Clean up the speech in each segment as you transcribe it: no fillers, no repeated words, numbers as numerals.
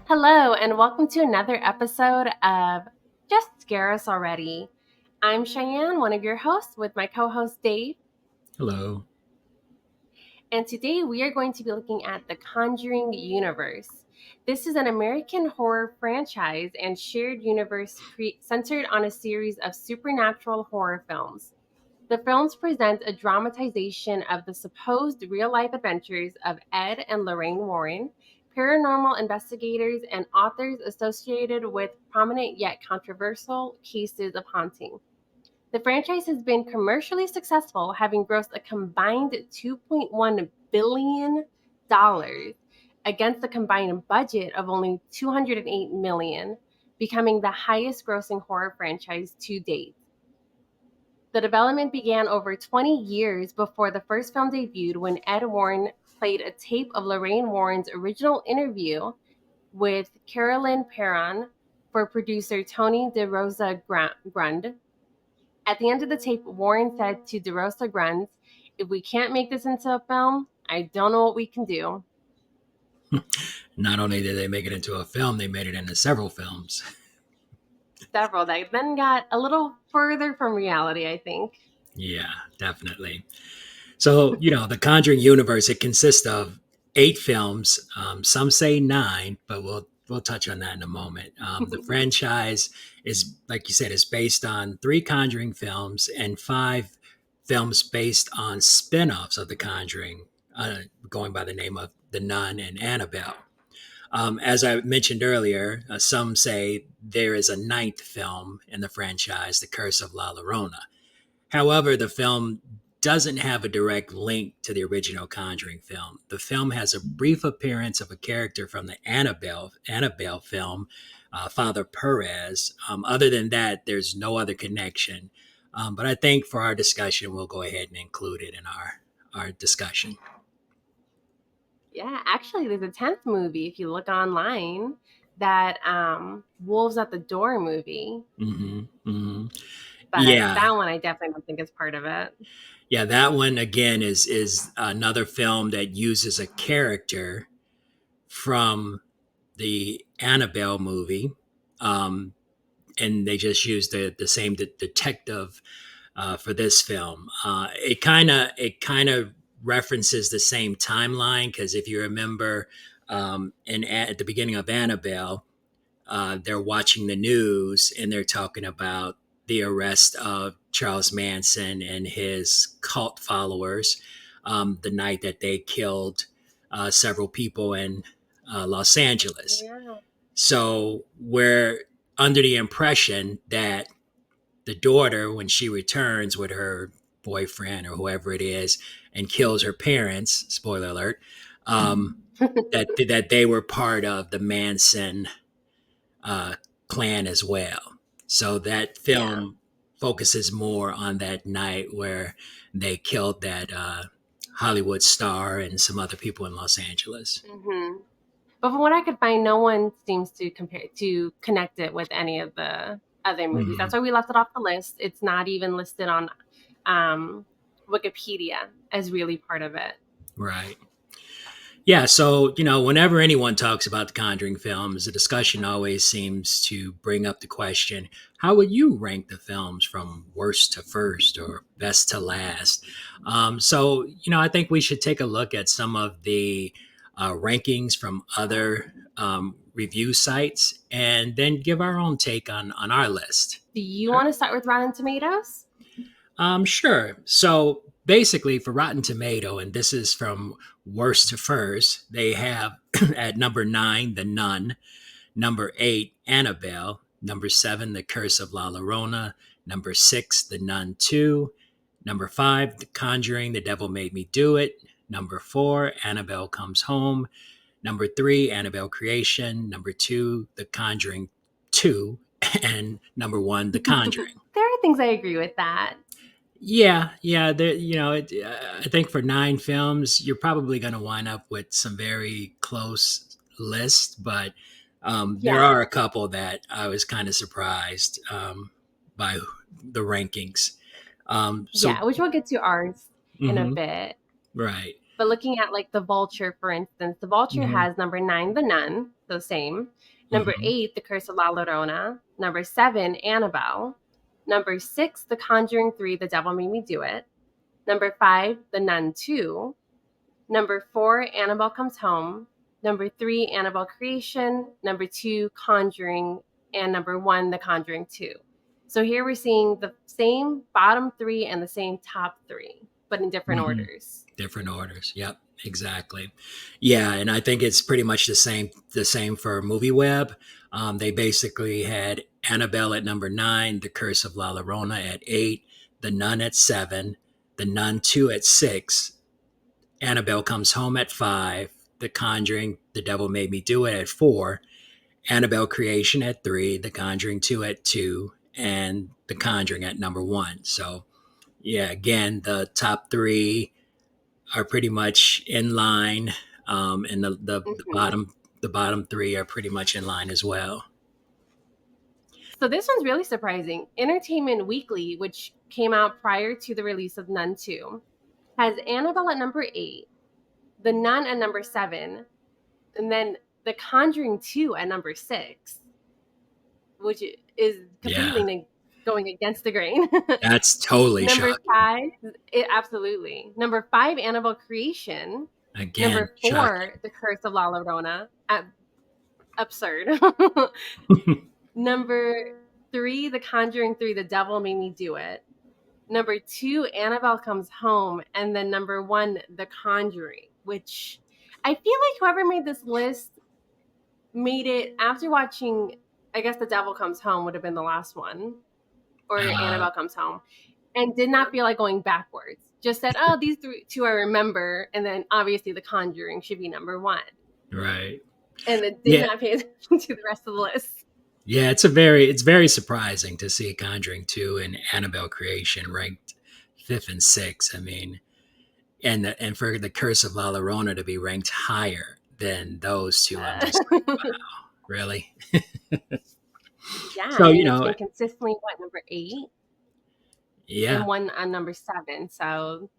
Hello, and welcome to another episode of Just Scare Us Already. I'm Cheyenne, one of your hosts, with my co host Dave, Hello. and today we are going to be looking at the Conjuring Universe. This is an American horror franchise and shared universe centered on a series of supernatural horror films. The films present a dramatization of the supposed real life adventures of Ed and Lorraine Warren, paranormal investigators and authors associated with prominent yet controversial cases of haunting. The franchise has been commercially successful, having grossed a combined $2.1 billion against a combined budget of only $208 million, becoming the highest grossing horror franchise to date. The development began over 20 years before the first film debuted when Ed Warren played a tape of Lorraine Warren's original interview with Carolyn Perron for producer Tony DeRosa Grund. At the end of the tape, Warren said to DeRosa Grund, "If we can't make this into a film, I don't know what we can do." Not only did they make it into a film, they made it into several films. Several that then got a little further from reality, I think. Yeah, definitely. So, the Conjuring universe, it consists of 8 films. Some say 9, but we'll touch on that in a moment. The franchise is, like you said, is based on 3 Conjuring films and 5 films based on spin-offs of The Conjuring, going by the name of The Nun and Annabelle. As I mentioned earlier, some say there is a 9th film in the franchise, The Curse of La Llorona. However, the film doesn't have a direct link to the original Conjuring film. The film has a brief appearance of a character from the Annabelle film, Father Perez. Other than that, there's no other connection. But I think for our discussion, we'll go ahead and include it in our discussion. Yeah, actually, there's a 10th movie if you look online, that Wolves at the Door movie, Hmm. Hmm. but Yeah, that one I definitely don't think is part of it. yeah, that one again is another film that uses a character from the Annabelle movie, um, and they just used the same detective for this film. It kind of references the same timeline because if you remember, at the beginning of Annabelle, they're watching the news and they're talking about the arrest of Charles Manson and his cult followers, the night that they killed several people in Los Angeles. Yeah. So we're under the impression that the daughter, when she returns with her boyfriend or whoever it is and kills her parents, spoiler alert, that they were part of the Manson uh, clan as well. So that Yeah. film focuses more on that night where they killed that Hollywood star and some other people in Los Angeles. Hmm. But from what I could find, no one seems to connect it with any of the other movies. Hmm. That's why we left it off the list. It's not even listed on um, Wikipedia as really part of it. Right. Yeah, so whenever anyone talks about the Conjuring films, the discussion always seems to bring up the question: How would you rank the films from worst to first or best to last? So I think we should take a look at some of the rankings from other review sites, and then give our own take on our list. Do you want to start with Rotten Tomatoes? Sure. So basically, for Rotten Tomato, and this is from worst to first, they have at number 9, The Nun; number 8, Annabelle; number 7, The Curse of La Llorona; number 6, The Nun 2; number 5, The Conjuring, The Devil Made Me Do It; number 4, Annabelle Comes Home; number 3, Annabelle Creation; number 2, The Conjuring 2; and number 1, The Conjuring. There are things I agree with that. Yeah, yeah. I think for 9 films, you're probably going to wind up with some very close lists, but there Yeah. are a couple that I was kind of surprised by the rankings. So, Yeah, which we'll get to ours in a mhm, bit. right. But looking at like the Vulture, for instance, the Vulture Hmm. has number 9, The Nun, the same. Number Hmm. 8, The Curse of La Llorona. Number 7, Annabelle. Number 6, The Conjuring 3, The Devil Made Me Do It. Number 5, The Nun 2. Number 4, Annabelle Comes Home. Number 3, Annabelle Creation. Number 2, Conjuring. And number 1, The Conjuring 2. So here we're seeing the same bottom three and the same top three, but in different Hmm. orders. Different orders. Yep, exactly. Yeah, and I think it's pretty much the same for Movie Web. They basically had Annabelle at number 9, The Curse of La Llorona at 8, The Nun at 7, The Nun 2 at 6, Annabelle Comes Home at 5, The Conjuring, The Devil Made Me Do It at 4, Annabelle Creation at 3, The Conjuring 2 at 2, and The Conjuring at number 1. So, yeah, again, the top three are pretty much in line, and Mhm. the bottom three are pretty much in line as well. So this one's really surprising. Entertainment Weekly, which came out prior to the release of Nun 2, has Annabelle at number 8, The Nun at number 7, and then The Conjuring 2 at number 6, which is Yeah, completely going against the grain. that's totally Number shocking. 5, absolutely. Number 5, Annabelle Creation. Again, Number shocking. 4, The Curse of La Llorona. Absurd. Number 3, The Conjuring 3, The Devil Made Me Do It. Number 2, Annabelle Comes Home. And then number 1, The Conjuring, which I feel like whoever made this list made it after watching, I guess The Devil Comes Home would have been the last one, or Uh, Annabelle Comes Home, and did not feel like going backwards. Just said, oh, these two I remember. And then obviously The Conjuring should be number 1. right. And then did Yeah, not pay attention to the rest of the list. yeah. It's very surprising to see Conjuring 2 and Annabelle Creation ranked fifth and sixth. I mean, and for the Curse of La Llorona to be ranked higher than those two, I'm just like, really? Yeah, So and it's been consistently what, number 8 yeah, and one on number 7. So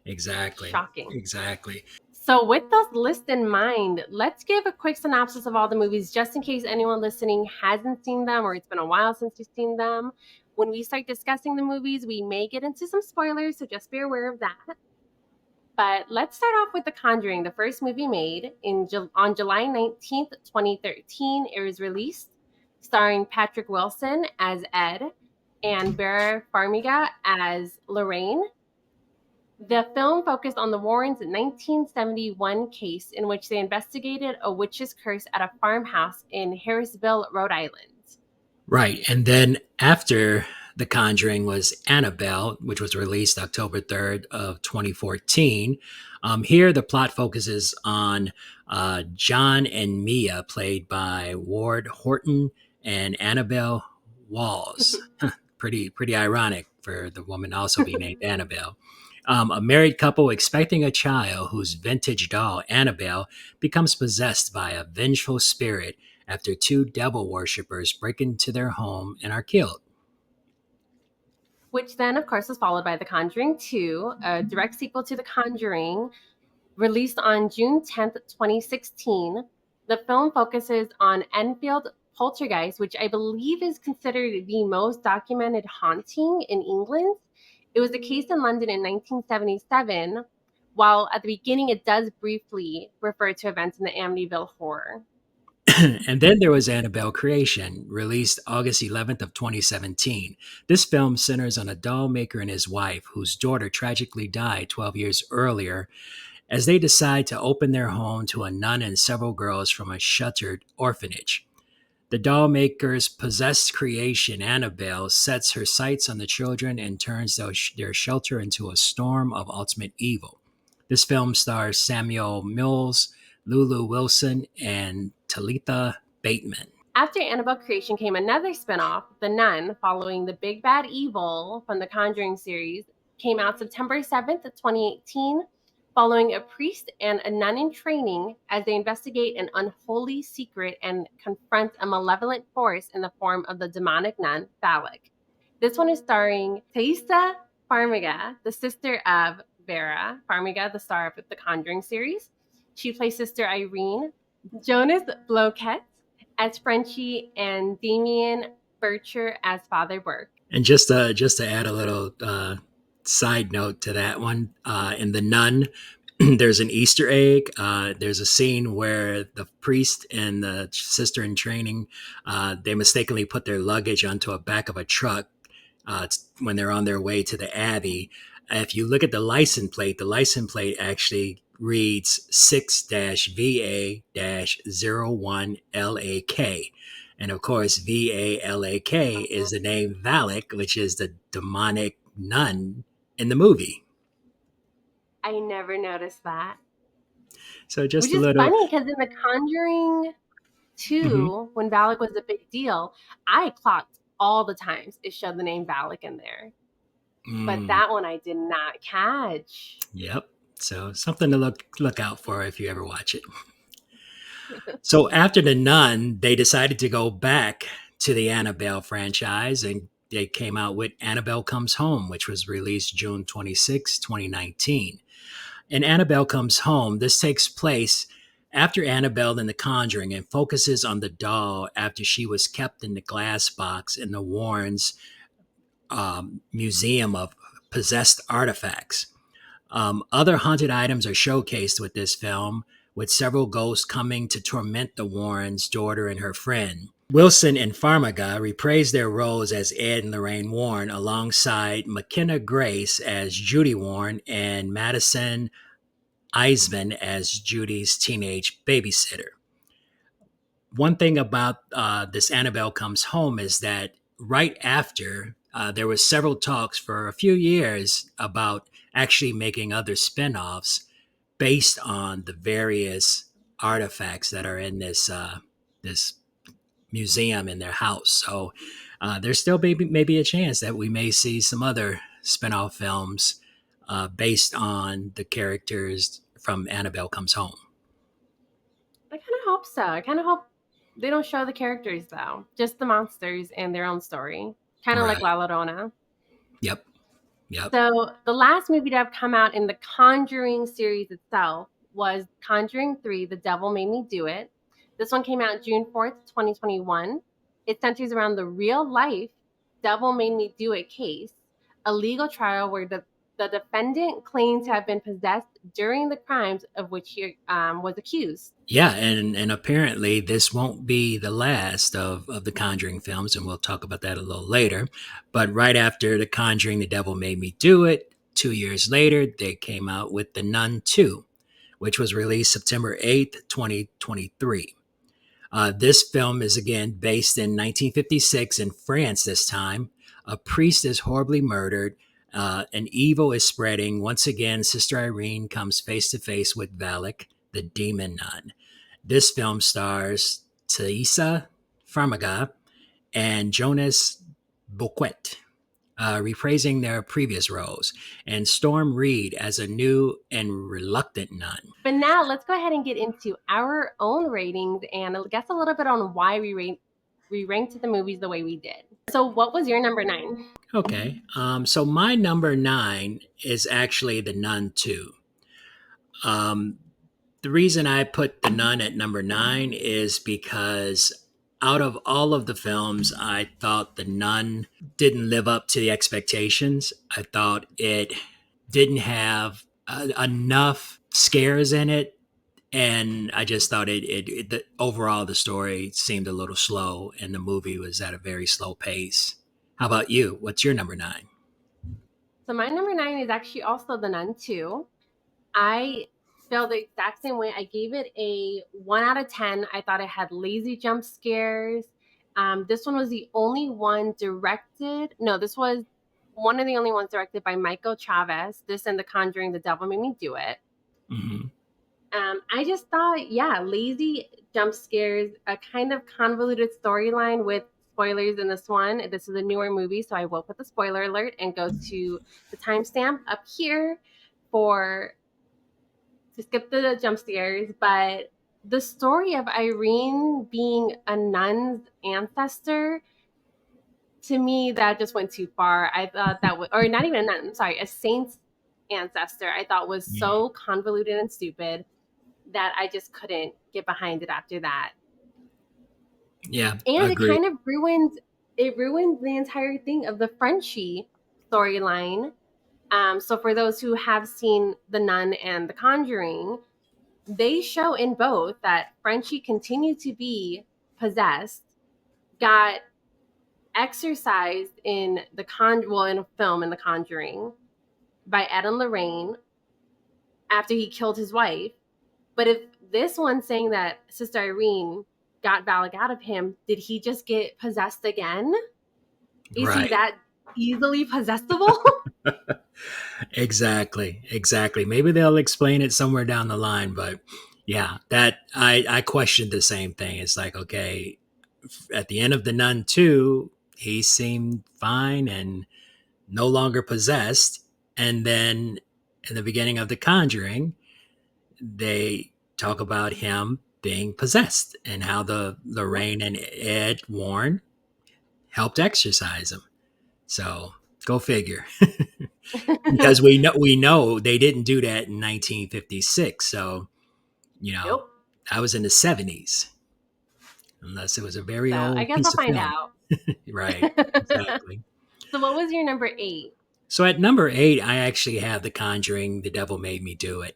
exactly, shocking. exactly. So with those lists in mind, let's give a quick synopsis of all the movies just in case anyone listening hasn't seen them or it's been a while since you've seen them. When we start discussing the movies, we may get into some spoilers, so just be aware of that. But let's start off with The Conjuring, the first movie made on July 19th, 2013. It was released, starring Patrick Wilson as Ed and Vera Farmiga as Lorraine. The film focused on the Warrens' 1971 case in which they investigated a witch's curse at a farmhouse in Harrisville, Rhode Island. Right. And then after The Conjuring was Annabelle, which was released October 3rd of 2014. Here, the plot focuses on John and Mia, played by Ward Horton and Annabelle Walls. Pretty ironic for the woman also being named Annabelle. A married couple expecting a child whose vintage doll, Annabelle, becomes possessed by a vengeful spirit after two devil worshippers break into their home and are killed. Which then, of course, was followed by The Conjuring 2, a direct sequel to The Conjuring, released on June 10th, 2016. The film focuses on Enfield poltergeist, which I believe is considered the most documented haunting in England. It was a case in London in 1977, while at the beginning it does briefly refer to events in the Amityville horror. And then there was Annabelle Creation, released August 11th of 2017. This film centers on a doll maker and his wife, whose daughter tragically died 12 years earlier, as they decide to open their home to a nun and several girls from a shuttered orphanage. The doll maker's possessed creation, Annabelle, sets her sights on the children and turns their shelter into a storm of ultimate evil. This film stars Samuel Mills, Lulu Wilson, and Talitha Bateman. After Annabelle Creation came another spinoff, The Nun, following the Big Bad Evil from the Conjuring series, came out September 7th, 2018, following a priest and a nun in training as they investigate an unholy secret and confront a malevolent force in the form of the demonic nun, Balak. This one is starring Thaisa Farmiga, the sister of Vera Farmiga, the star of the Conjuring series. She plays Sister Irene. Jonas Bloquet as Frenchie, and Damien Bircher as Father Burke. And just to add a little side note to that one, in the Nun, there's an Easter egg. There's a scene where the priest and the sister in training, they mistakenly put their luggage onto a back of a truck when they're on their way to the Abbey. If you look at the license plate actually reads 6-VA-01LAK. And of course, VALAK is the name Valak, which is the demonic nun in the movie. I never noticed that. So Which just a is little. funny because in The Conjuring Mhm. 2, when Valak was a big deal, I clocked all the times it showed the name Valak in there. But Mm, that one I did not catch. yep. So something to look out for if you ever watch it. So after the Nun, they decided to go back to the Annabelle franchise, and they came out with Annabelle Comes Home, which was released June 26, 2019. In Annabelle Comes Home, this takes place after Annabelle in The Conjuring and focuses on the doll after she was kept in the glass box in the Warrens Museum of Possessed Artifacts. Other haunted items are showcased with this film, with several ghosts coming to torment the Warrens' daughter and her friend. Wilson and Farmiga reprised their roles as Ed and Lorraine Warren alongside McKenna Grace as Judy Warren and Madison Eisman as Judy's teenage babysitter. One thing about this Annabelle Comes Home is that right after there was several talks for a few years about actually making other spin-offs based on the various artifacts that are in this museum in their house. So there's still maybe a chance that we may see some other spin-off films based on the characters from Annabelle Comes Home. I kind of hope so. I kind of hope they don't show the characters though, just the monsters and their own story, kind of like Right. La Llorona. Yep. Yep. So the last movie to have come out in the Conjuring series itself was Conjuring 3, The Devil Made Me Do It. This one came out June 4th, 2021. It centers around the real life Devil Made Me Do It case, a legal trial where the defendant claims to have been possessed during the crimes of which he was accused. Yeah, and apparently this won't be the last of the Conjuring films, and we'll talk about that a little later. But right after The Conjuring, The Devil Made Me Do It, 2 years later, they came out with The Nun 2, which was released September 8th, 2023. This film is again based in 1956 in France this time. A priest is horribly murdered. An evil is spreading. Once again, Sister Irene comes face to face with Valak, the demon nun. This film stars Thaisa Farmiga and Jonas Boquet, reprising their previous roles, and Storm Reed as a new and reluctant nun. But now let's go ahead and get into our own ratings and I guess a little bit on why we ranked the movies the way we did. So what was your number 9? Okay, so my number 9 is actually The Nun 2. Um, the reason I put The Nun at number 9 is because out of all of the films, I thought The Nun didn't live up to the expectations. I thought it didn't have enough scares in it, and I just thought overall the story seemed a little slow, and the movie was at a very slow pace. How about you? What's your number 9? So my number 9 is actually also The Nun 2. I felt the exact same way. I gave it a 1 out of 10. I thought it had lazy jump scares. This one was the only one directed. No, this was one of the only ones directed by Michael Chavez. This and The Conjuring, The Devil Made Me Do It. Mm-hmm. I just thought, yeah, lazy jump scares, a kind of convoluted storyline with spoilers in this one. This is a newer movie, so I will put the spoiler alert and go to the timestamp up here for to skip the jump scares. But the story of Irene being a nun's ancestor, to me, that just went too far. I thought that would, or not even a nun, sorry, a saint's. ancestor I thought was Mm. so convoluted and stupid that I just couldn't get behind it after that. Yeah, And it agree. kind of ruined the entire thing of the Frenchie storyline. So for those who have seen The Nun and The Conjuring, they show in both that Frenchie continued to be possessed, got exorcised in in a film in The Conjuring by Ed and Lorraine after he killed his wife. But if this one's saying that Sister Irene got Valak out of him, did he just get possessed again? Is he Right. that easily possessable? Exactly. Exactly. Maybe they'll explain it somewhere down the line, but yeah, that I questioned the same thing. It's like, okay, at the end of The Nun 2, he seemed fine and no longer possessed. And then in the beginning of The Conjuring, they talk about him being possessed and how the Lorraine and Ed Warren helped exorcise him. So go figure. Because we know they didn't do that in 1956. So, you know, Nope. I was in the 70s, unless it was a very So I old guess piece I'll of find film. out. Right. Exactly. So what was your number 8? So at number 8, I actually have The Conjuring, The Devil Made Me Do It.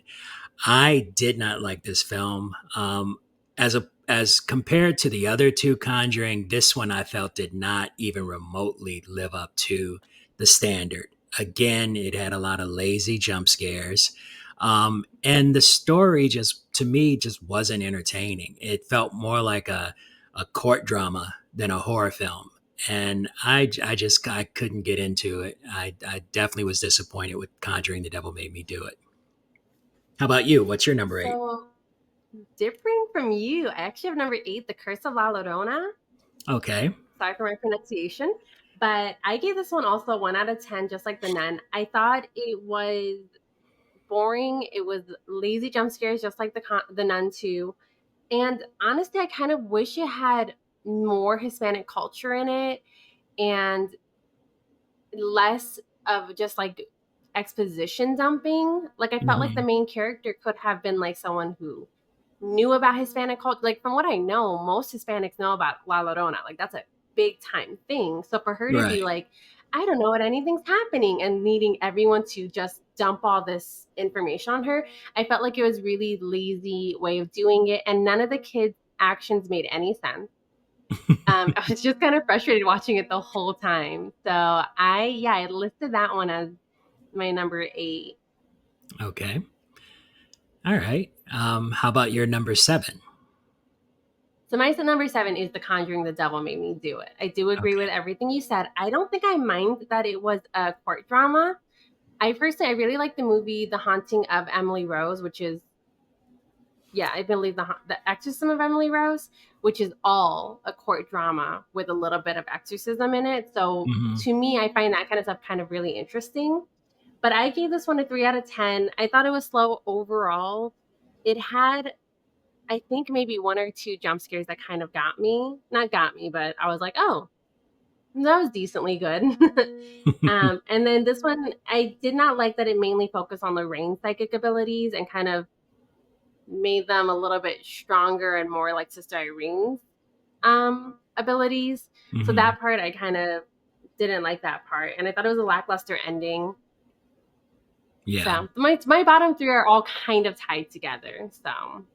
I did not like this film. As compared to the other two Conjuring, this one I felt did not even remotely live up to the standard. Again, it had a lot of lazy jump scares, and the story just to me just wasn't entertaining. It felt more like a court drama than a horror film. And I couldn't get into it. I definitely was disappointed with Conjuring. The Devil Made Me Do It. How about you? What's your number 8? So different from you, I actually have number 8, The Curse of La Llorona. Okay. Sorry for my pronunciation. But I gave this one also 1 out of 10, just like The Nun. I thought it was boring. It was lazy jump scares, just like the Nun too. And honestly, I kind of wish it had more Hispanic culture in it and less of just like exposition dumping. Like I felt like the Hmm. main character could have been like someone who knew about Hispanic culture. Like from what I know, most Hispanics know about La Llorona. Like that's a big time thing. So for her to be Right. like, I don't know what anything's happening and needing everyone to just dump all this information on her, I felt like it was really lazy way of doing it, and none of the kids' actions made any sense. I was just kind of frustrated watching it the whole time. So I listed that one as my number 8. Okay. All right. How about your number 7? So my number 7 is The Conjuring. The Devil Made Me Do It. I do agree with Okay. everything you said. I don't think I mind that it was a court drama. I really like the movie The Haunting of Emily Rose, which is I believe the Exorcism of Emily Rose, which is all a court drama with a little bit of exorcism in it. So Hmm. to me, I find that kind of stuff kind of really interesting. But I gave this one a 3 out of 10. I thought it was slow overall. It had, I think, maybe 1 or 2 jump scares that kind of got me. Not got me, but I was like, oh, that was decently good. And then this one, I did not like that it mainly focused on Lorraine's psychic abilities and kind of made them a little bit stronger and more like Sister Irene's abilities. So Hmm. that part, I kind of didn't like that part. And I thought it was a lackluster ending. Yeah. So my bottom 3 are all kind of tied together. So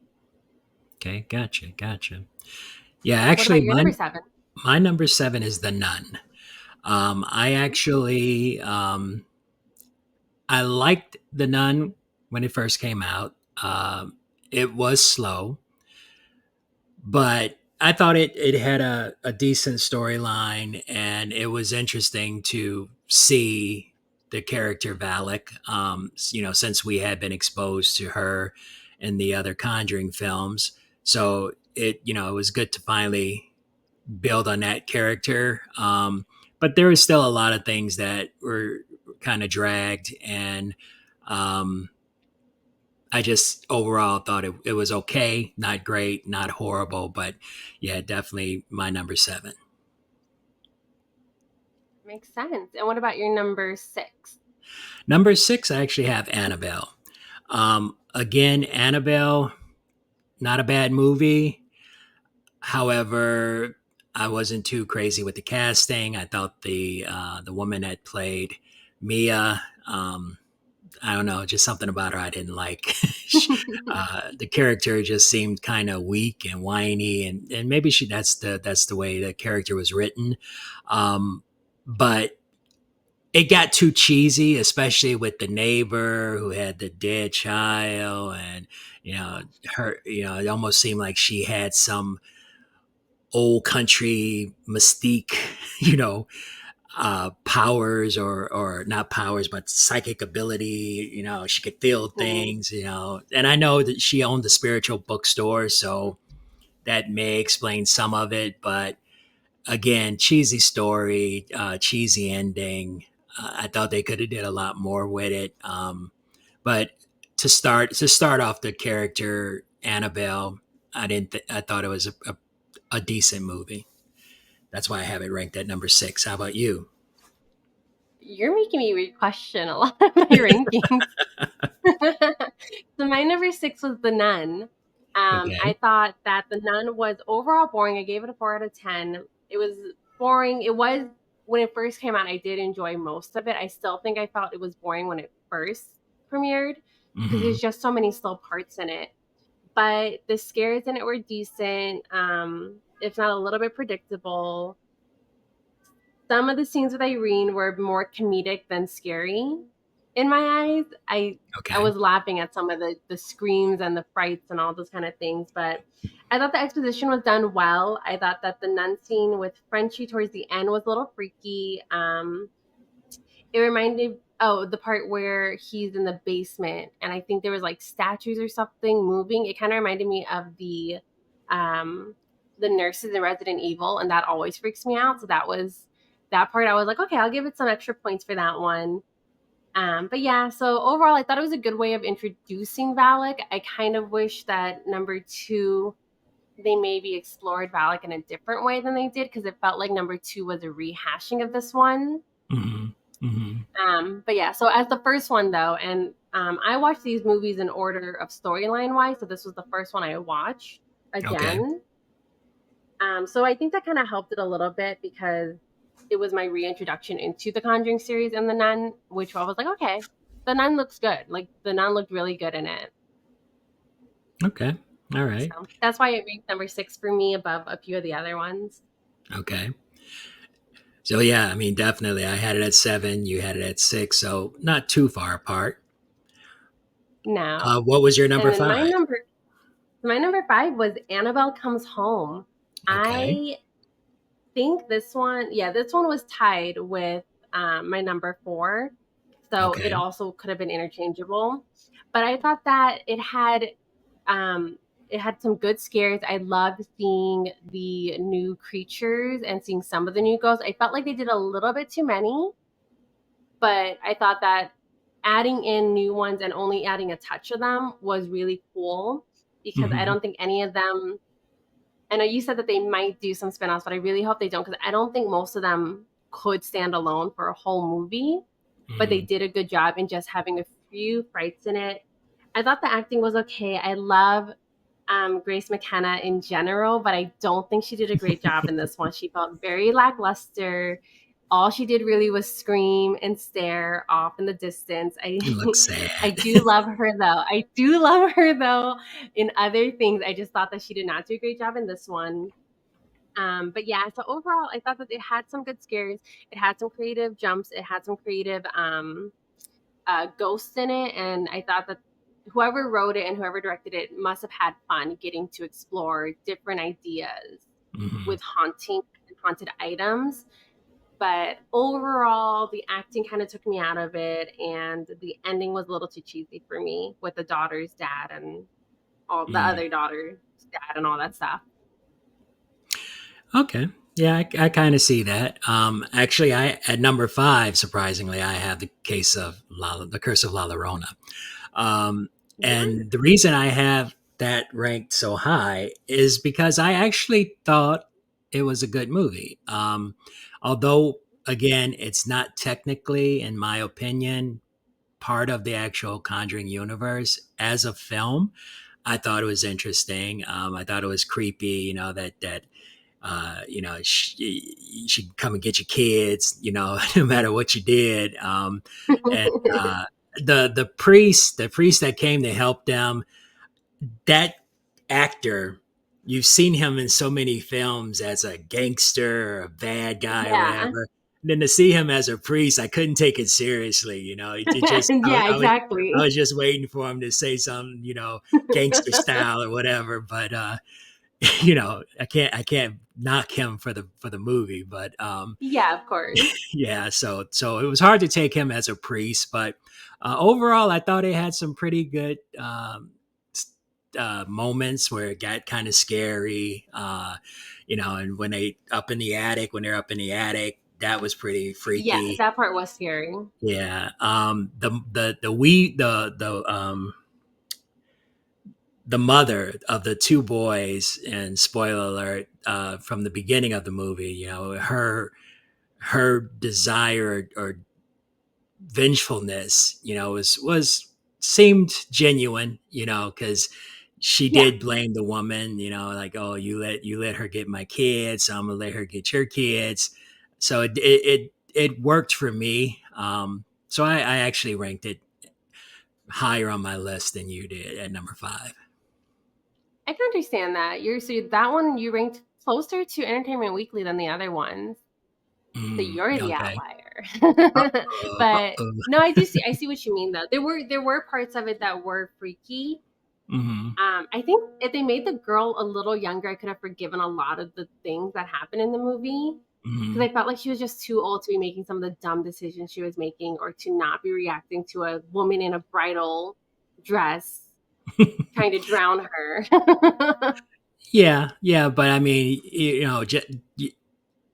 Okay. Gotcha. Gotcha. Yeah. what Actually, about your number 7? my number 7 is The Nun. I actually I liked The Nun when it first came out. It was slow, but I thought it had a decent storyline, and it was interesting to see the character Valak. Since we had been exposed to her in the other Conjuring films, so it was good to finally build on that character. But there was still a lot of things that were kind of dragged, and um, I just overall thought it was okay, not great, not horrible, but yeah, definitely my number 7. Makes sense. And what about your number 6? Number six, I actually have Annabelle. Again, Annabelle, not a bad movie. However, I wasn't too crazy with the casting. I thought the woman that played Mia, I don't know, just something about her I didn't like. The character just seemed kind of weak and whiny, and maybe that's the way the character was written. But it got too cheesy, especially with the neighbor who had the dead child, and her. It almost seemed like she had some old country mystique, you know, powers or not powers, but psychic ability. She could feel Mhm. things. And I know that she owned the spiritual bookstore, so that may explain some of it. But again, cheesy story, cheesy ending. I thought they could have did a lot more with it. But to start off the character Annabelle, I didn't. I thought it was a decent movie. That's why I have it ranked at number six. How about you? You're making me re-question a lot of my rankings. So my number six was The Nun. I Okay. thought that The Nun was overall boring. I gave it a 4 out of 10. It was boring. It was when it first came out. I did enjoy most of it. I still think I felt it was boring when it first premiered because Hmm. there's just so many slow parts in it. But the scares in it were decent. If not a little bit predictable. Some of the scenes with Irene were more comedic than scary in my eyes. I Okay. was laughing at some of the screams and the frights and all those kind of things, but I thought the exposition was done well. I thought that the nun scene with Frenchie towards the end was a little freaky. It reminded the part where he's in the basement and I think there was like statues or something moving. It kind of reminded me of um the nurses in Resident Evil, and that always freaks me out. So that part I was like, okay, I'll give it some extra points for that one. But yeah, so overall I thought it was a good way of introducing Valak. I kind of wish that number two they maybe explored Valak in a different way than they did because it felt like number two was a rehashing of this one. Hmm. Hmm. But yeah, so as the first one though, and I watched these movies in order of storyline wise, so this was the first one I watched Okay. again. So I think that kind of helped it a little bit because it was my reintroduction into the Conjuring series and the Nun, which I was like, okay, the Nun looks good. Like the Nun looked really good in it. Okay. All right. So that's why it ranked number six for me above a few of the other ones. Okay. So yeah, I mean, definitely, I had it at seven. You had it at six, so not too far apart. No. What was your And number then five? my number five was Annabelle Comes Home. Okay. I think this one was tied with my number four. So it Okay. also could have been interchangeable. But I thought that um, it had some good scares. I loved seeing the new creatures and seeing some of the new ghosts. I felt like they did a little bit too many, but I thought that adding in new ones and only adding a touch of them was really cool because I Hmm. don't think any of them I know you said that they might do some spinoffs, but I really hope they don't because I don't think most of them could stand alone for a whole movie. But they Hmm. did a good job in just having a few frights in it. I thought the acting was okay. I love Grace McKenna in general, but I don't think she did a great job in this one. She felt very lackluster. All she did really was scream and stare off in the distance. I It looks I sad. do love her though. I do love her though in other things. I just thought that she did not do a great job in this one. But yeah, so overall, I thought that it had some good scares. It had some creative jumps. It had some creative ghosts in it, and I thought that whoever wrote it and whoever directed it must have had fun getting to explore different ideas Hmm. with haunting and haunted items. But overall, the acting kind of took me out of it, and the ending was a little too cheesy for me with the daughter's dad and all the Mm. other daughter's dad and all that stuff. Okay. Yeah, I kind of see that. Actually, I at number five, surprisingly, I have the Curse of La Llorona. Um, Yeah. and the reason I have that ranked so high is because I actually thought it was a good movie. Although again, it's not technically, in my opinion, part of the actual Conjuring universe. As a film, I thought it was interesting. I thought it was creepy, she come and get your kids, no matter what you did. And the priest that came to help them, that actor, you've seen him in so many films as a gangster or a bad guy or Yeah. whatever. And then to see him as a priest, I couldn't take it seriously. It just Yeah, I exactly. was just waiting for him to say something, gangster style or whatever. But I can't knock him for the movie. But Yeah, of course. yeah, so it was hard to take him as a priest, but overall, I thought it had some pretty good moments where it got kind of scary. And when they're up in the attic, that was pretty Yeah, freaky. that part was scary. Yeah. The mother of the two boys, and spoiler alert, from the beginning of the movie, her desire or vengefulness, was seemed genuine, because she Yeah. did blame the woman, like, oh, you let her get my kids, so I'm gonna let her get your kids. So it worked for me. So I actually ranked it higher on my list than you did at number five. I can understand that. That one you ranked closer to Entertainment Weekly than the other ones. So you're the Okay. outlier. Uh-oh, But uh-oh. no, I see what you mean though. There were parts of it that were freaky. Hmm. I think if they made the girl a little younger, I could have forgiven a lot of the things that happened in the movie. Hmm. Because I felt like she was just too old to be making some of the dumb decisions she was making, or to not be reacting to a woman in a bridal dress trying to drown her. Yeah, yeah, but I mean,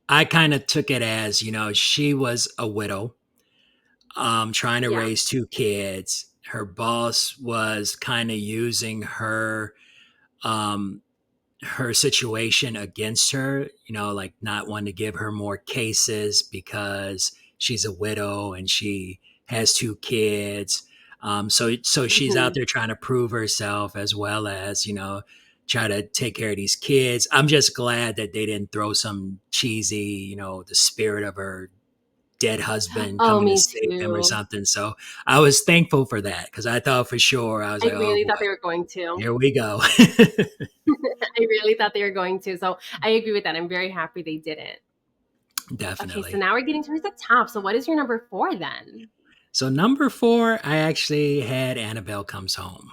I kind of took it as, she was a widow, trying to Yeah. raise two kids. Her boss was kind of using um, her situation against her, like not wanting to give her more cases because she's a widow and she has two kids. So she's out Hmm. there trying to prove herself, as well as, try to take care of these kids. I'm just glad that they didn't throw some cheesy, the spirit of her dead husband Oh, coming to me save him or too. something. So I was thankful for that, because I thought for sure, I was I like, oh really boy, thought they were going to. here we go. I really thought they were going to. So I agree with that. I'm very happy they didn't. Okay, so Definitely. now we're getting towards the top. So what is your number four then? So number four, I actually had Annabelle Comes Home.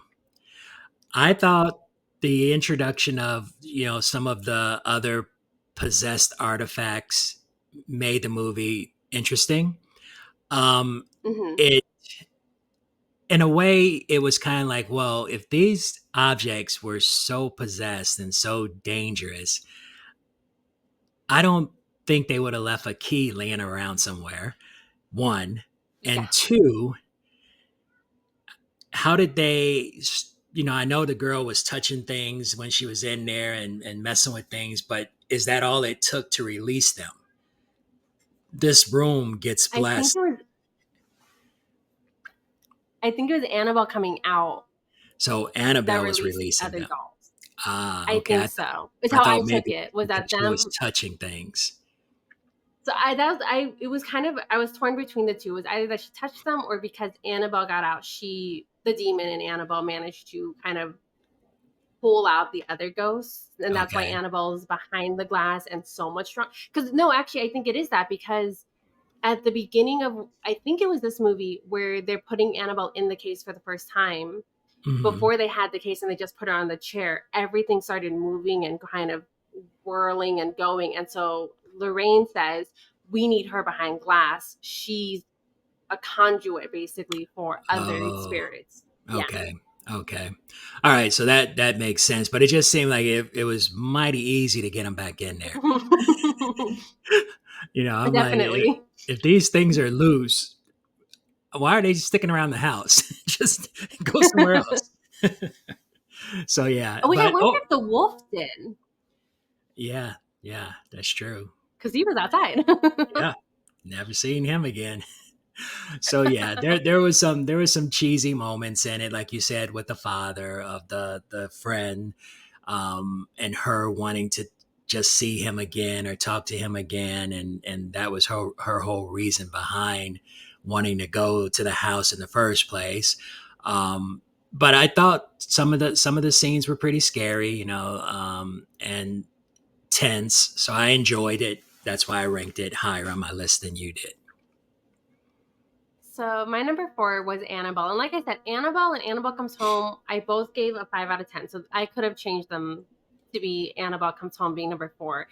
I thought the introduction of, some of the other possessed artifacts made the movie interesting. Hmm. It In a way, it was kind of like, well, if these objects were so possessed and so dangerous, I don't think they would have left a key laying around somewhere. One. Yeah. And two, how did they, I know the girl was touching things when she was in there, and messing with things, but is that all it took to release them? This room gets I think blessed. it was I think it was Annabelle coming out So that Annabelle was released the releasing other them. dolls. Ah, I okay. think so. It's I how thought I took maybe it. Was because that she was them? touching things. So I it was kind of, I was torn between the two. It was either that she touched them, or because Annabelle got out, the demon in Annabelle managed to kind of pull out the other ghosts, and that's why Okay. Annabelle's behind the glass and so much strong. Because no, actually, I think it is that, because at the beginning of, I think it was this movie where they're putting Annabelle in the case for the first time. Hmm. Before they had the case and they just put her on the chair, everything started moving and kind of whirling and going. And so Lorraine says, we need her behind glass. She's a conduit basically for other Oh, spirits. Yeah. okay. Okay. All right. So that makes sense, but it just seemed like it was mighty easy to get them back in there. I'm like, Definitely. if these things are loose, why are they just sticking around the house? Just go somewhere else. So yeah, Which I but wonder if the wolf did, yeah, yeah, that's true. because he was outside. Yeah. Never seen him again. So yeah, there was some cheesy moments in it, like you said, with the father of the friend, and her wanting to just see him again or talk to him again, and that was her whole reason behind wanting to go to the house in the first place. But I thought some of the scenes were pretty scary, and tense. So I enjoyed it. That's why I ranked it higher on my list than you did. So my number four was Annabelle, and like I said, Annabelle and Annabelle Comes Home, I both gave a 5 out of 10. So I could have changed them to be Annabelle Comes Home being number four.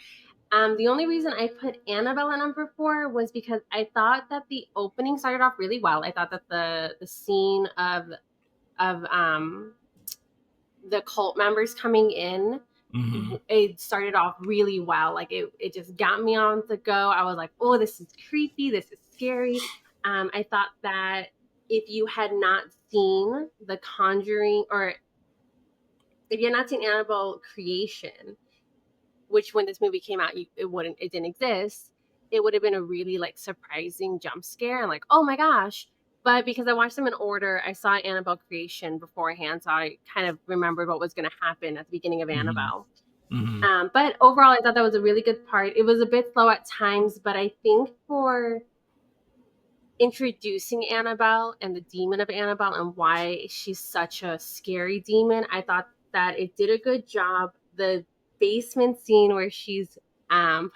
The only reason I put Annabelle at number four was because I thought that the opening started off really well. I thought that the scene of the cult members coming in, Hmm. it started off really well. Like it just got me on the go. I was like, oh, this is creepy. This is scary. I thought that if you had not seen The Conjuring, or if you had not seen Annabelle Creation, which when this movie came out, it didn't exist. It would have been a really like surprising jump scare and like, oh my gosh. But because I watched them in order, I saw Annabelle Creation beforehand, so I kind of remembered what was going to happen at the beginning of Hmm. Annabelle. Hmm. But overall, I thought that was a really good part. It was a bit slow at times, but I think for introducing Annabelle and the demon of Annabelle and why she's such a scary demon, I thought that it did a good job. The basement scene where she's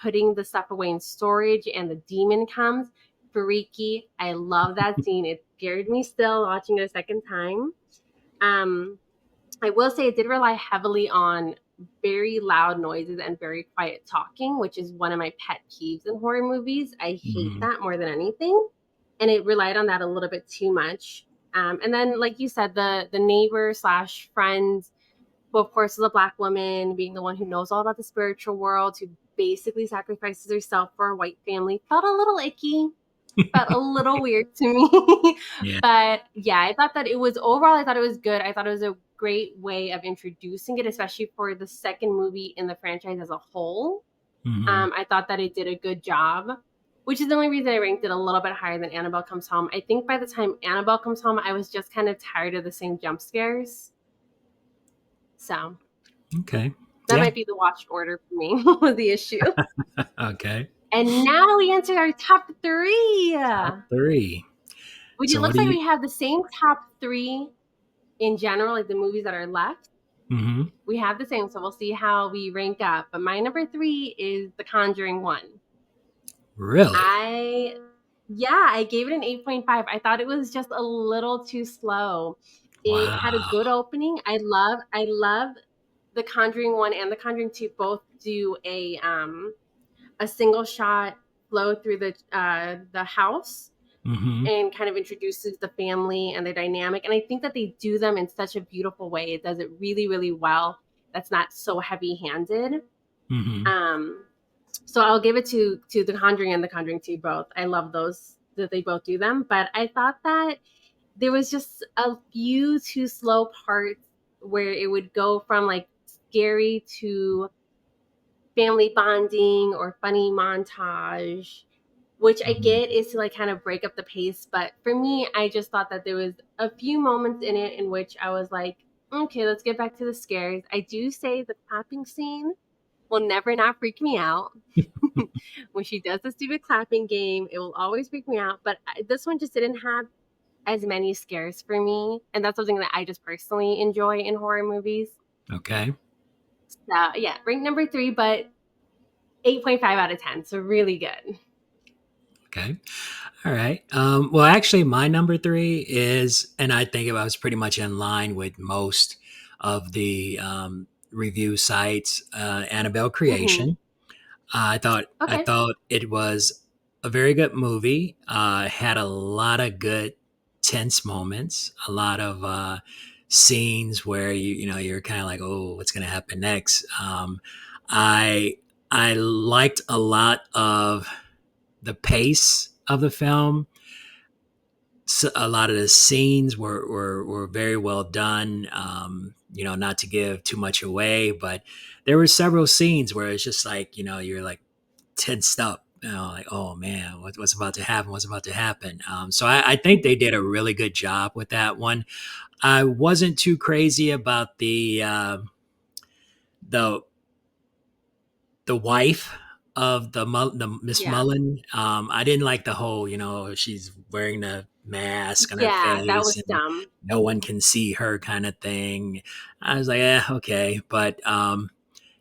putting the stuff away in storage and the demon comes, freaky. I love that scene. It scared me still watching it a second time. Um, I will say it did rely heavily on very loud noises and very quiet talking, which is one of my pet peeves in horror movies. I hate Hmm. that more than anything. And it relied on that a little bit too much. And then, like you said, the neighbor slash friend, who of course is a black woman, being the one who knows all about the spiritual world, who basically sacrifices herself for a white family, felt a little icky, felt a little weird to me. Yeah. But yeah, I thought that it was overall, I thought it was good. I thought it was a great way of introducing it, especially for the second movie in the franchise as a whole. Hmm. I thought that it did a good job, which is the only reason I ranked it a little bit higher than Annabelle Comes Home. I think by the time Annabelle Comes Home, I was just kind of tired of the same jump scares. So Okay. that Yeah. might be the watch order for me was the issue. Okay. And now we enter our top three. Top three. Which it So what looks do like you? we have the same top three in general, like the movies that are left. Hmm. We have the same, so we'll see how we rank up. But my number three is The Conjuring One. Really? I Yeah, I gave it an 8.5. I thought it was just a little too slow. It had a Wow. good opening. I love The Conjuring One and The Conjuring Two both do a single shot flow through the house Hmm. and kind of introduces the family and the dynamic. And I think that they do them in such a beautiful way. It does it really, really well. That's not so heavy handed. Hmm. Um, so I'll give it to The Conjuring and The Conjuring 2 both. I love those that they both do them. But I thought that there was just a few too slow parts where it would go from like scary to family bonding or funny montage, which I Hmm. get is to like kind of break up the pace. But for me, I just thought that there was a few moments in it in which I was like, okay, let's get back to the scares. I do say the clapping scene will never not freak me out. When she does the stupid clapping game, it will always freak me out. But this one just didn't have as many scares for me. And that's something that I just personally enjoy in horror movies. Okay. So yeah, rank number three, but 8.5 out of 10. So really good. Okay. All right. Well, actually, my number three is, and I think it was pretty much in line with most of the review sites. Annabelle Hmm. Creation. I Okay. thought it was a very good movie. Had a lot of good tense moments, a lot of scenes where you're kind of like, oh, what's going to happen next? I I liked a lot of the pace of the film. A lot of the scenes were very well done. Not to give too much away, but there were several scenes where it's just like, you're like tensed up. like, oh man, what's about to happen? What's about to happen? So I think they did a really good job with that one. I wasn't too crazy about the the wife of the Miss Yeah. Mullen. I didn't like the whole, she's wearing the mask on her Yeah, that face was and dumb. no one can see her kind of thing. I was like, okay, but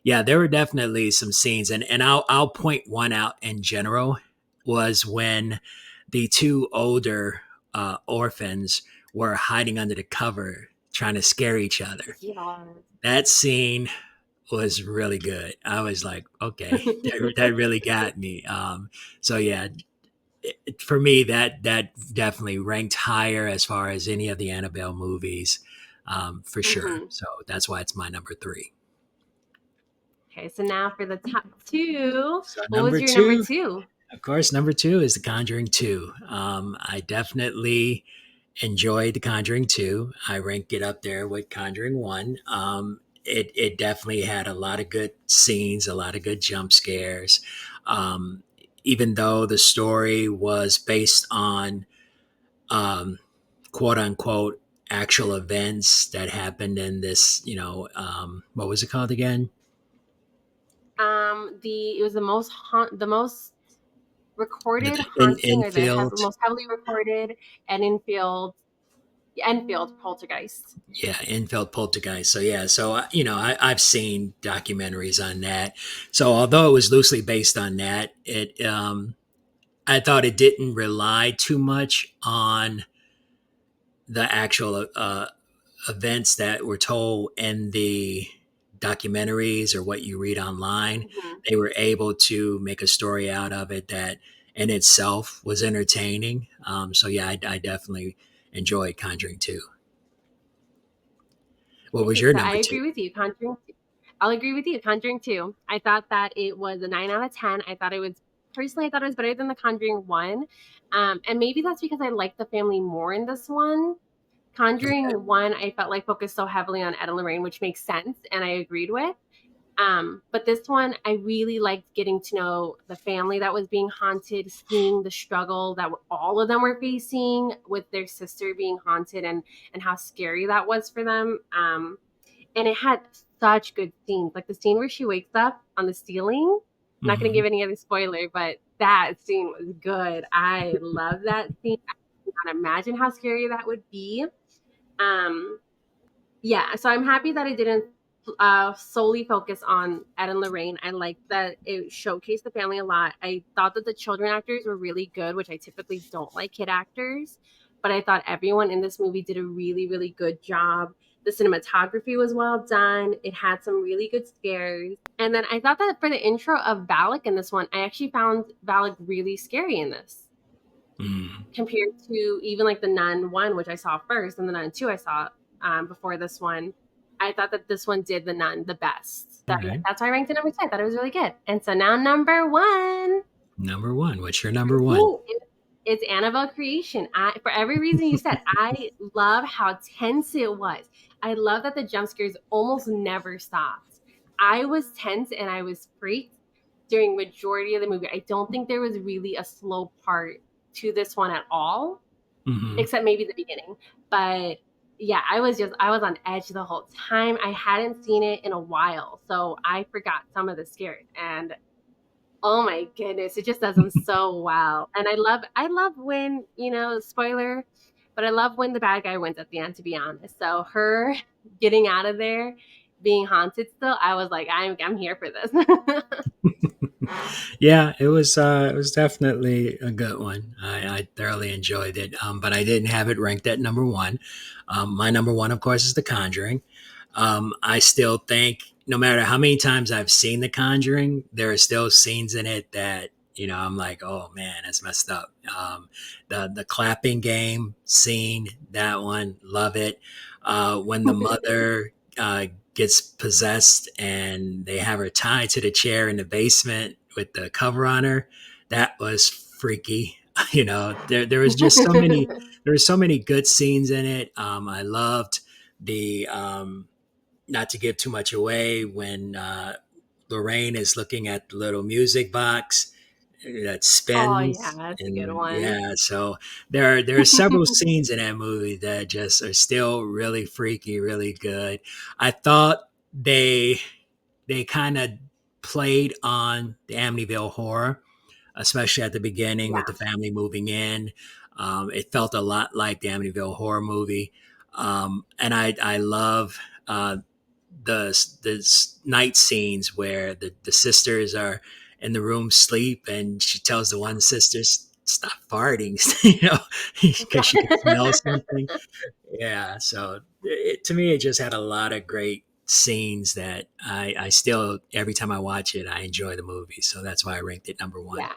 yeah, there were definitely some scenes, and I'll point one out in general was when the two older orphans were hiding under the cover trying to scare each other. Yeah. That scene was really good. I was like, okay, that really got me. So yeah, for me, that definitely ranked higher as far as any of the Annabelle movies, for sure. Hmm. So that's why it's my number three. Okay, so now for the top two, So what was number your number two, two? of course, number two is The Conjuring 2. I definitely enjoyed The Conjuring 2. I ranked it up there with Conjuring 1. It definitely had a lot of good scenes, a lot of good jump scares. Um, Even though the story was based on um, quote unquote actual events that happened in this, what was it called again? The it was the most recorded In haunting, or the Infield. most heavily recorded and Enfield poltergeist. Yeah, Enfield Poltergeist. So yeah, so I've seen documentaries on that. So although it was loosely based on that, it I thought it didn't rely too much on the actual events that were told in the documentaries or what you read online. Mhm. They were able to make a story out of it that in itself was entertaining. So yeah, I definitely enjoyed Conjuring 2. What was Okay, your so I number two? agree with you. I'll agree with you. Conjuring 2. I thought that it was a 9 out of 10. I thought it was better than the Conjuring 1. And maybe that's because I like the family more in this one. Conjuring 1, I felt like focused so heavily on Ed and Lorraine, which makes sense and I agreed with. But this one, I really liked getting to know the family that was being haunted, seeing the struggle that all of them were facing with their sister being haunted, and how scary that was for them. And it had such good scenes, like the scene where she wakes up on the ceiling. I'm not going to Mhm. give any other spoiler, but that scene was good. I love that scene. I cannot imagine how scary that would be. Um, yeah, so I'm happy that it didn't solely focus on Ed and Lorraine. I like that it showcased the family a lot. I thought that the children actors were really good, which I typically don't like kid actors, but I thought everyone in this movie did a really, really good job. The cinematography was well done. It had some really good scares. And then I thought that for the intro of Valak in this one, I actually found Valak really scary in this Mm. compared to even like the Nun one, which I saw first, and the Nun two I saw before this one. I thought that this one did the Nun the best. All So yeah, right. that's why I ranked it number two. I thought it was really good. And so now number one, Number one. What's your for number one? me, it's Annabelle Creation. For every reason you said, I love how tense it was. I love that the jump scares almost never stopped. I was tense and I was freaked during majority of the movie. I don't think there was really a slow part to this one at all, Hmm. except maybe the beginning. But yeah, I was on edge the whole time. I hadn't seen it in a while, so I forgot some of the scares. And oh my goodness, it just does them so well. And I love when, spoiler, but I love when the bad guy wins at the end, to be honest. So her getting out of there, being haunted still, I was like, I'm here for this. Yeah, it was definitely a good one. I thoroughly enjoyed it, but I didn't have it ranked at number one. My number one, of course, is The Conjuring. I still think, no matter how many times I've seen The Conjuring, there are still scenes in it that I'm like, oh man, that's messed up. The clapping game scene, that one, love it. When the mother gets possessed and they have her tied to the chair in the basement with the cover on her, that was freaky. There was just there were so many good scenes in it. I loved the not to give too much away when Lorraine is looking at the little music box that Oh yeah, spins, that's a good and one. yeah, so there are several scenes in that movie that just are still really freaky, really good. I thought they they kind of played on the Amityville horror, especially at the beginning with Yeah, the family moving in. It felt a lot like the Amityville horror movie, and I love the night scenes where the sisters are in the room sleep, and she tells the one sister, stop farting, because she can smell yeah. something. Yeah, so to me, it just had a lot of great scenes that I still, every time I watch it, I enjoy the movie. So that's why I ranked it number one. Yeah.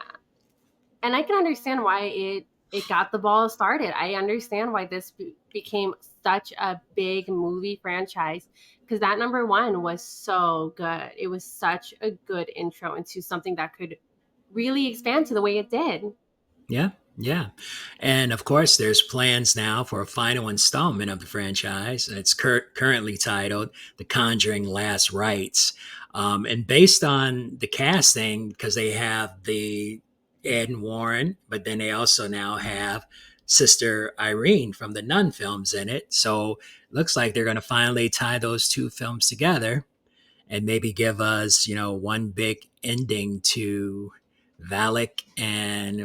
And I can understand why it got the ball started. I understand why this became such a big movie franchise because that number one was so good. It was such a good intro into something that could really expand to the way it did. Yeah, yeah. And of course, there's plans now for a final installment of the franchise. It's currently titled The Conjuring Last Rites. And based on the casting, because they have the Ed and Warren, but then they also now have Sister Irene from the Nun films in it. So it looks like they're going to finally tie those two films together and maybe give us, one big ending to Valak and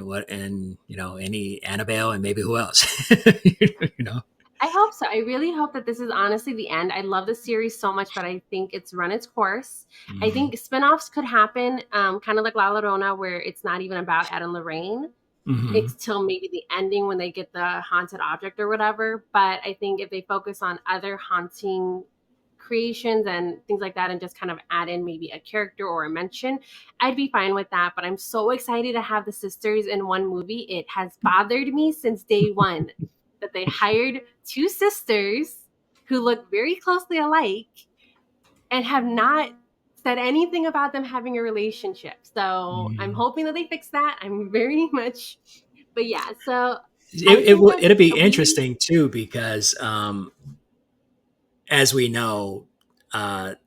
any Annabelle and maybe who else. you know. I hope so. I really hope that this is honestly the end. I love the series so much, but I think it's run its course. I Mm-hmm. think spin-offs could happen, kind of like La Llorona, where it's not even about Ed and Lorraine. Mm-hmm. It's till maybe the ending when they get the haunted object or whatever. But I think if they focus on other haunting creations and things like that and just kind of add in maybe a character or a mention, I'd be fine with that. But I'm so excited to have the sisters in one movie. It has bothered me since day one that they hired two sisters who look very closely alike and have not said anything about them having a relationship. So I'm Mm-hmm. hoping that they fix that. I'm very much, but yeah. So I It think will that it'll be we, interesting too because as we know,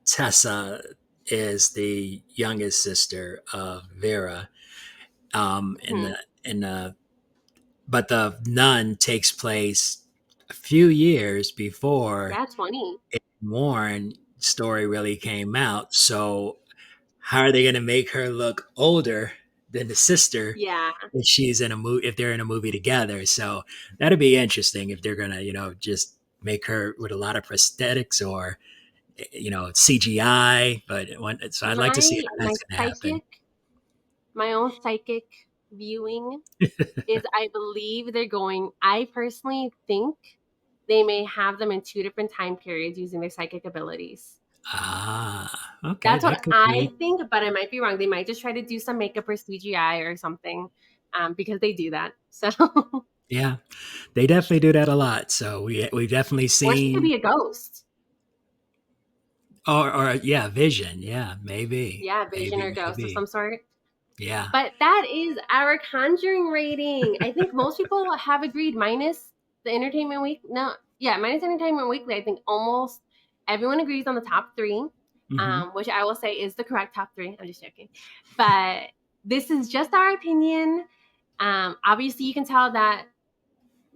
Tessa is the youngest sister of Vera. In hmm, the but the Nun takes place a few years before yeah, 20. Warren story really came out. So how are they going to make her look older than the sister Yeah, if she's in a movie, if they're in a movie together? So that'd be interesting if they're going to, just make her with a lot of prosthetics or, CGI. So I'd like to see how my that's going to happen. psychic, my own psychic viewing is I believe they're going, I personally think they may have them in two different time periods using their psychic abilities. Okay. That's what That could I be. think, but I might be wrong. They might just try to do some makeup or CGI or something, because they do that. So, Yeah. They definitely do that a lot. So we've definitely or she could seen, be a ghost. or yeah, Vision. Yeah, maybe, Yeah, vision maybe, or ghost of maybe. some sort. Yeah. But that is our Conjuring rating. I think most people have agreed, minus the Entertainment Week. No, yeah, minus Entertainment Weekly. I think almost everyone agrees on the top three, Hmm. which I will say is the correct top three. I'm just joking. But this is just our opinion. Obviously, you can tell that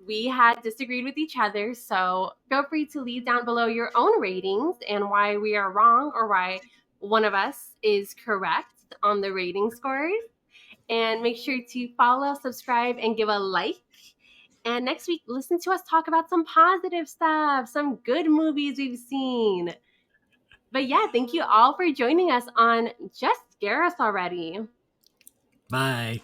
we had disagreed with each other. So feel free to leave down below your own ratings and why we are wrong or why one of us is correct on the rating scores. And make sure to follow, subscribe, and give a like. And next week, listen to us talk about some positive stuff, some good movies we've seen. But yeah, thank you all for joining us on Just Scare Us Already. Bye.